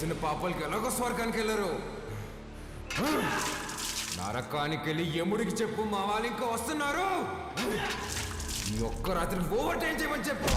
చేసిన పాపాలకి ఎలాగో స్వర్గానికి వెళ్ళరు. నరకానికి వెళ్ళి యముడికి చెప్పు మా వాళ్ళు ఇంకా వస్తున్నారు. ఈ ఒక్క రాత్రి ఓవర్ టైం చేయమని చెప్పు.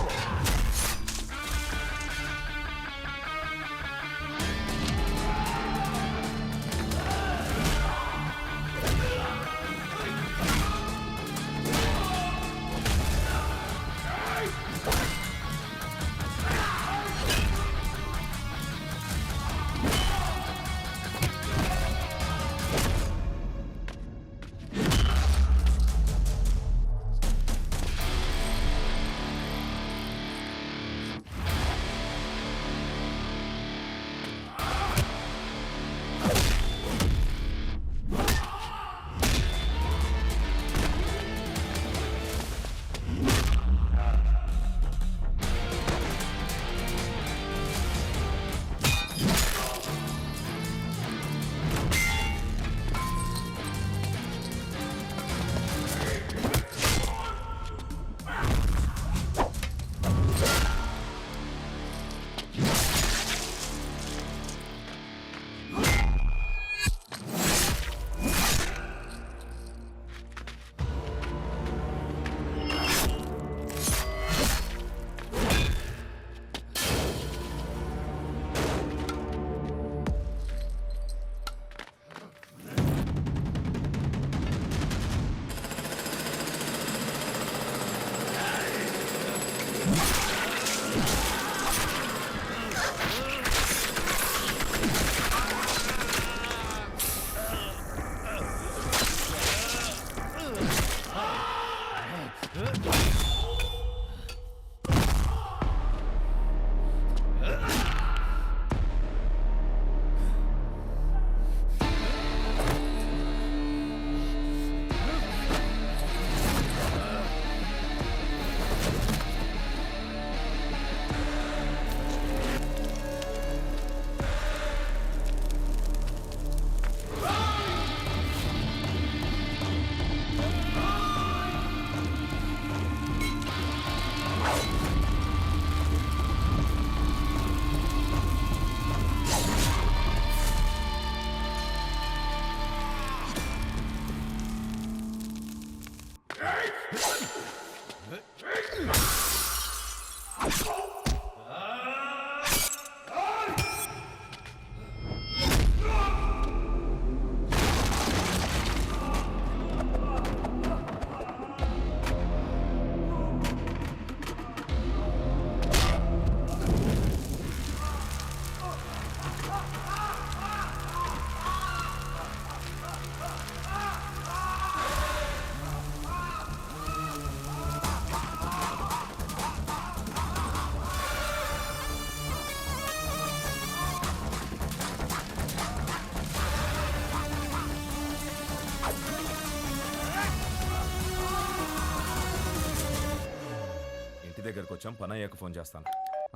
దగ్గరకు వచ్చాం. పనయ్యకు ఫోన్ చేస్తాను.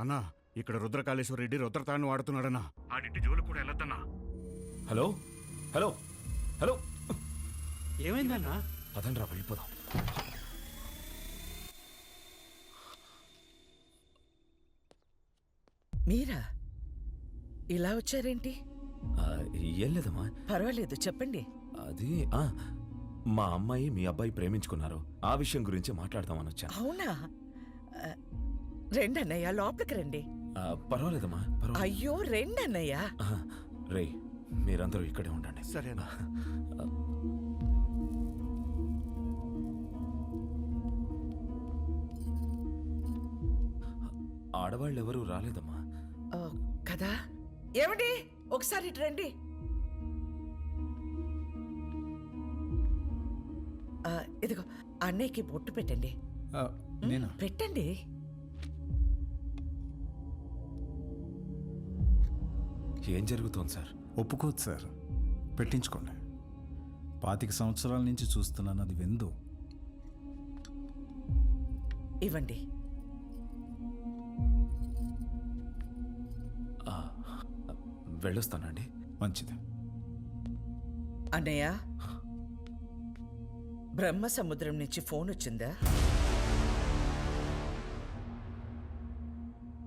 అన్నా, ఇక్కడ రుద్రకాళేశ్వర రెడ్డి రుద్రతాన్ని వాడుతున్నాడన్నా. ఆడింటి జోలు కూడా వెళ్ళొద్దన్నా. హలో హలో హలో, ఏమైందన్నా? పదండ్రా వెళ్ళిపోదాం. మీరా ఇలా వచ్చారేంటి? ఏం లేదమ్మా. పర్వాలేదు, చెప్పండి. అది మా అమ్మాయి మీ అబ్బాయి ప్రేమించుకున్నారు. ఆ విషయం గురించి మాట్లాడదామని వచ్చాను. అవునా? రెండన్నయ్య, లోపలికి రండి. పర్వాలేదమ్మా, పర్వాలేదు. అయ్యో, రెండన్నయ్య. రే, మీరందరూ ఇక్కడే ఉండండి. సరేనా? ఆడవాళ్ళు ఎవరూ రాలేదమ్మా. కదా? ఏమండి, ఒకసారి ఇటు రండి. ఇదిగో అన్నయ్యకి బొట్టు పెట్టండి. పెట్టండి. ఏం జరుగుతోంది సార్? ఒప్పుకోదు సార్, పెట్టించుకోండి. 25 సంవత్సరాల నుంచి చూస్తున్నాను, అది వెందు. ఇవ్వండి. వెళ్ళొస్తానండి. మంచిది. అన్నయ్య, బ్రహ్మ సముద్రం నుంచి ఫోన్ వచ్చిందా?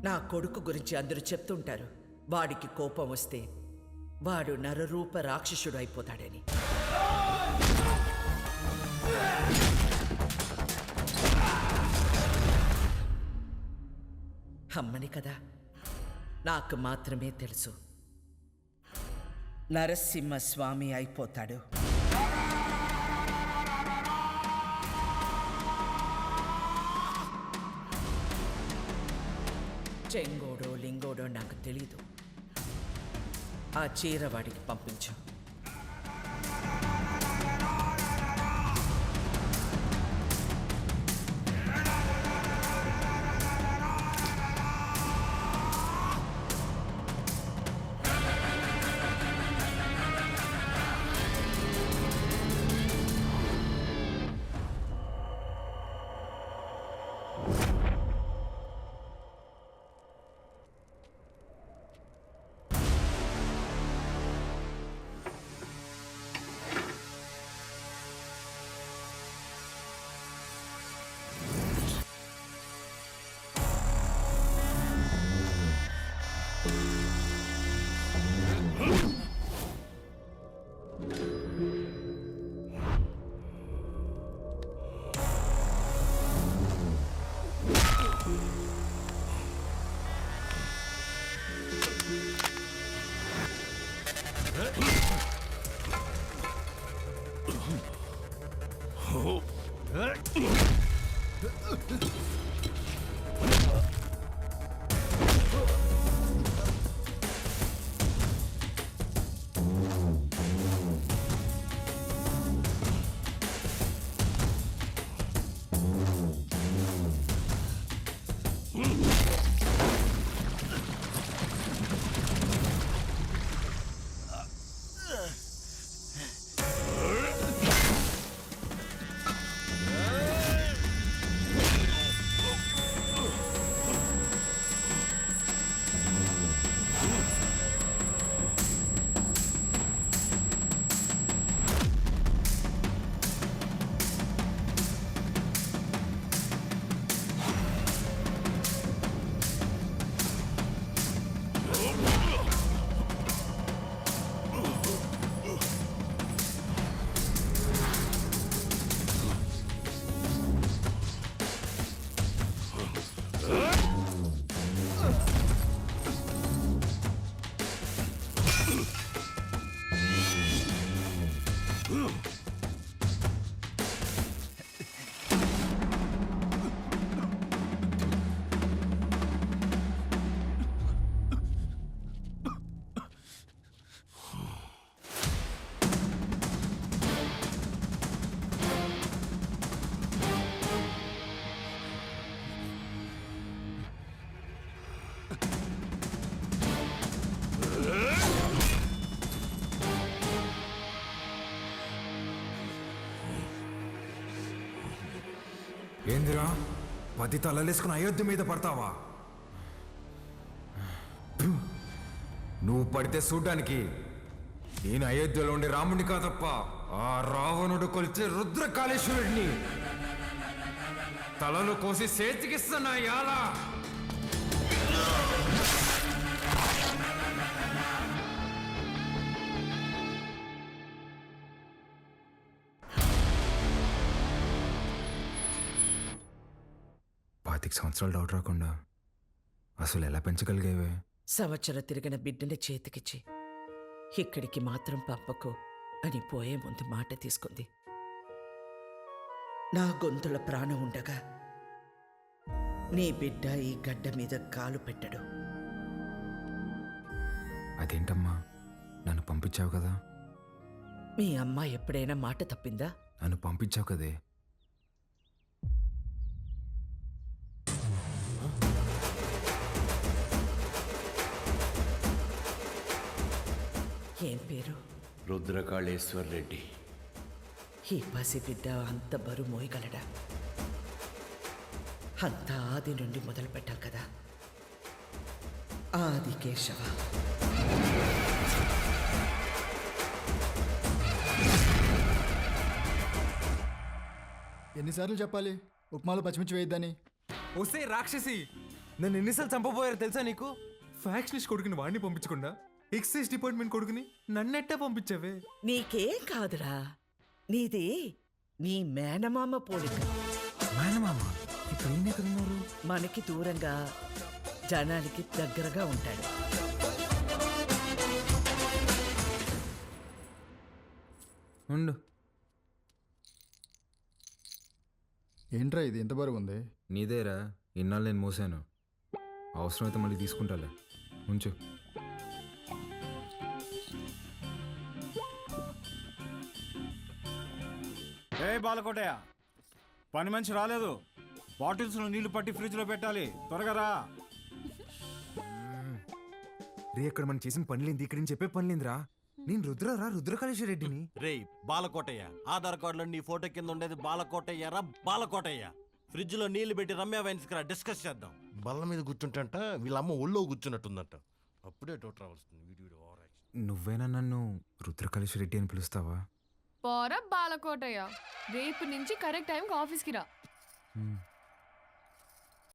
నా కొడుకు గురించి అందరూ చెప్తుంటారు. వాడికి కోపం వస్తే వాడు నరరూప రాక్షసుడు అయిపోతాడని. అమ్మని కదా, నాకు మాత్రమే తెలుసు నరసింహస్వామి అయిపోతాడు. చెంగోడో లింగోడో నాకు తెలీదు. ఆ చీర వాడికి పంపించు. ఏందిరా 10 తలలేసుకుని అయోధ్య మీద పడతావా? నువ్వు పడితే చూడ్డానికి నేను అయోధ్యలో ఉండే రాముడిని కాదప్ప, ఆ రావణుడు కొలిచే రుద్రకాళేశ్వరుడిని. తలలు కోసి చేతికిస్తున్నా యాలా. సంవత్సరాలు డౌట్ రాకుండా అసలు ఎలా పెంచగలిగేవే? సంవత్సరం తిరిగిన బిడ్డని చేతికిచ్చి ఇక్కడికి మాత్రం పంపకు అని పోయే ముందు మాట తీసుకుంది. నా గొంతుల ప్రాణం ఉండగా నీ బిడ్డ ఈ గడ్డ మీద కాలు పెట్టడు. అదేంటమ్మా, నన్ను పంపించావు కదా. మీ అమ్మ ఎప్పుడైనా మాట తప్పిందా? నన్ను పంపించావు కదే. ఏం పేరు? రుద్రకాళేశ్వర్ రెడ్డి. ఈ పసి బిడ్డ అంత బరువు మోయగలడా? అంతా ఆది నుండి మొదలు పెట్టాలి కదా. ఆది కేశవ. ఎన్నిసార్లు చెప్పాలి ఉప్మాలో పచ్చిమిర్చి వేయద్దని? వస్తే రాక్షసి, నన్ను ఎన్నిసార్లు చంపబోయారు తెలుసా నీకు? ఫ్యాక్షనిస్ట్ కొడుకుని వాడిని పంపించకుండా ఎక్సైజ్ డిపార్ట్మెంట్ కొడుకుని నన్నెట్టా పంపించావే? నీకేం కాదురా, నీది నీ మేనమామ పోలిక. మేనమామ ఇప్పుడు ఈయన ఎక్కడ ఉన్నారు? మనకి దూరంగా జనానికి దగ్గరగా ఉంటాడు. ఉండు. ఏంట్రా ఇది ఎంత బరువు ఉంది? నీదేరా, ఇన్నాళ్ళు నేను మోసాను. అవసరమైతే మళ్ళీ తీసుకుంటాలే, ఉంచు. ఏ బాలకోటయ్య, పని మనిషి రాలేదు. బాటిల్స్లో నీళ్లు పట్టి ఫ్రిడ్జ్లో పెట్టాలి, త్వరగా రా. రే, అక్కడ మనం చేసిన పనిలేంది, ఇక్కడ చెప్పే పనిలేందిరా. నేను రుద్రరా, రుద్రకాళేశ్వర రెడ్డిని. రేయ్ బాలకోటయ్య, ఆధార్ కార్డులో నీ ఫోటో కింద ఉండేది బాలకోటయ్య రా, బాలకోటయ్య. ఫ్రిడ్జ్ లో నీళ్లు పెట్టి రమ్య వైన్స్ కి డిస్కస్ చేద్దాం. బల్ల మీద కూర్చుంటంట వీళ్ళమ్మ ఒళ్ళో కూర్చున్నట్టుందంట. అప్పుడే డౌట్ రావాల్సింది. Video over action. నువ్వేనా నన్ను రుద్రకాళేశ్వర రెడ్డి అని పిలుస్తావా? పోరా బాలకోటయ్య, రేపు నుంచి కరెక్ట్ టైంకి ఆఫీస్కి రా.